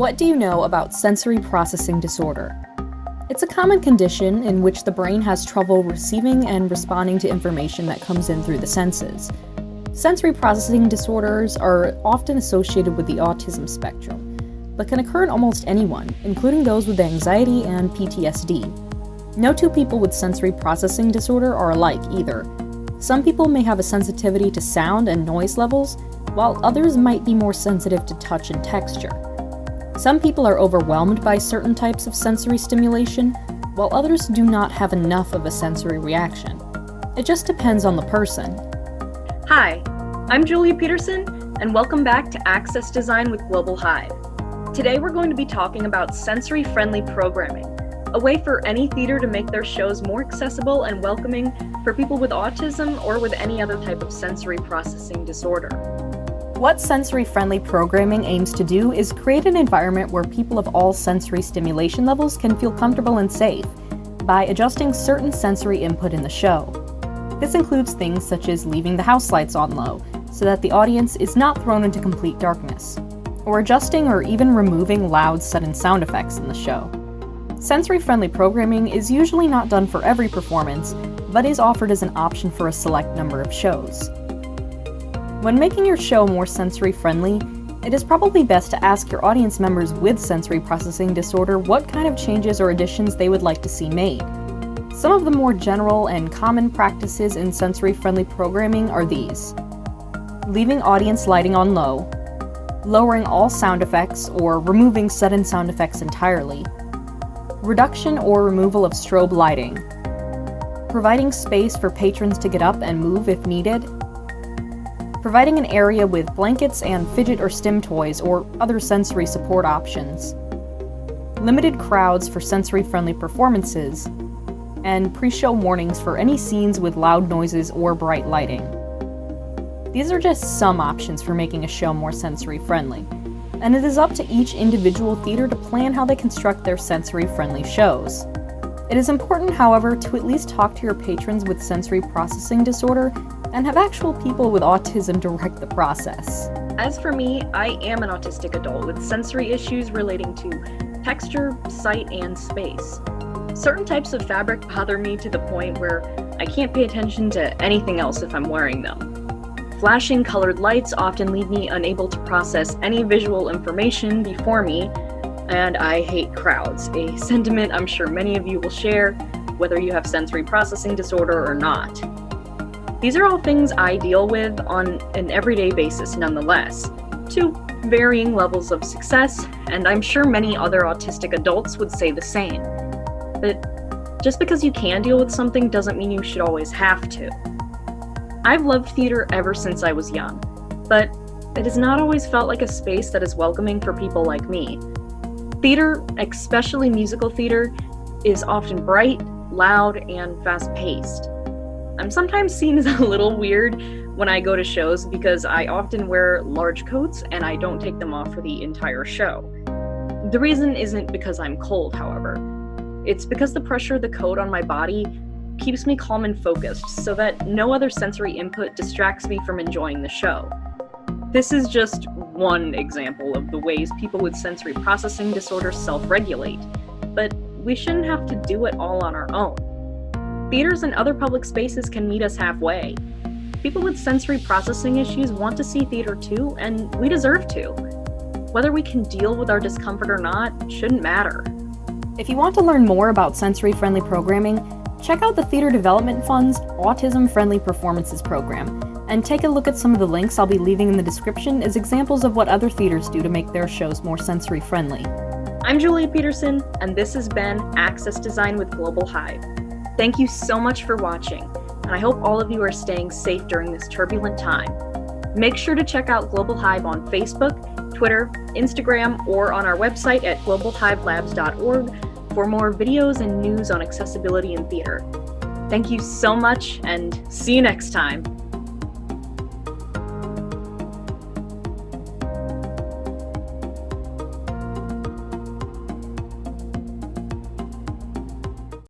What do you know about sensory processing disorder? It's a common condition in which the brain has trouble receiving and responding to information that comes in through the senses. Sensory processing disorders are often associated with the autism spectrum, but can occur in almost anyone, including those with anxiety and PTSD. No two people with sensory processing disorder are alike either. Some people may have a sensitivity to sound and noise levels, while others might be more sensitive to touch and texture. Some people are overwhelmed by certain types of sensory stimulation, while others do not have enough of a sensory reaction. It just depends on the person. Hi, I'm Julia Peterson, and welcome back to Access Design with Global Hive. Today we're going to be talking about sensory-friendly programming, a way for any theater to make their shows more accessible and welcoming for people with autism or with any other type of sensory processing disorder. What sensory-friendly programming aims to do is create an environment where people of all sensory stimulation levels can feel comfortable and safe by adjusting certain sensory input in the show. This includes things such as leaving the house lights on low so that the audience is not thrown into complete darkness, or adjusting or even removing loud sudden sound effects in the show. Sensory-friendly programming is usually not done for every performance, but is offered as an option for a select number of shows. When making your show more sensory-friendly, it is probably best to ask your audience members with sensory processing disorder what kind of changes or additions they would like to see made. Some of the more general and common practices in sensory-friendly programming are these: leaving audience lighting on low, lowering all sound effects or removing sudden sound effects entirely, reduction or removal of strobe lighting, providing space for patrons to get up and move if needed, providing an area with blankets and fidget or stim toys or other sensory support options, limited crowds for sensory-friendly performances, and pre-show warnings for any scenes with loud noises or bright lighting. These are just some options for making a show more sensory-friendly, and it is up to each individual theater to plan how they construct their sensory-friendly shows. It is important, however, to at least talk to your patrons with sensory processing disorder and have actual people with autism direct the process. As for me, I am an autistic adult with sensory issues relating to texture, sight, and space. Certain types of fabric bother me to the point where I can't pay attention to anything else if I'm wearing them. Flashing colored lights often leave me unable to process any visual information before me, and I hate crowds, a sentiment I'm sure many of you will share, whether you have sensory processing disorder or not. These are all things I deal with on an everyday basis nonetheless, to varying levels of success, and I'm sure many other autistic adults would say the same. But just because you can deal with something doesn't mean you should always have to. I've loved theater ever since I was young, but it has not always felt like a space that is welcoming for people like me. Theater, especially musical theater, is often bright, loud, and fast-paced. I'm sometimes seen as a little weird when I go to shows because I often wear large coats and I don't take them off for the entire show. The reason isn't because I'm cold, however. It's because the pressure of the coat on my body keeps me calm and focused so that no other sensory input distracts me from enjoying the show. This is just one example of the ways people with sensory processing disorder self-regulate, but we shouldn't have to do it all on our own. Theaters and other public spaces can meet us halfway. People with sensory processing issues want to see theater too, and we deserve to. Whether we can deal with our discomfort or not shouldn't matter. If you want to learn more about sensory-friendly programming, check out the Theater Development Fund's Autism Friendly Performances program, and take a look at some of the links I'll be leaving in the description as examples of what other theaters do to make their shows more sensory-friendly. I'm Julia Peterson, and this has been Access Design with Global Hive. Thank you so much for watching, and I hope all of you are staying safe during this turbulent time. Make sure to check out Global Hive on Facebook, Twitter, Instagram, or on our website at globalhivelabs.org for more videos and news on accessibility in theater. Thank you so much, and see you next time.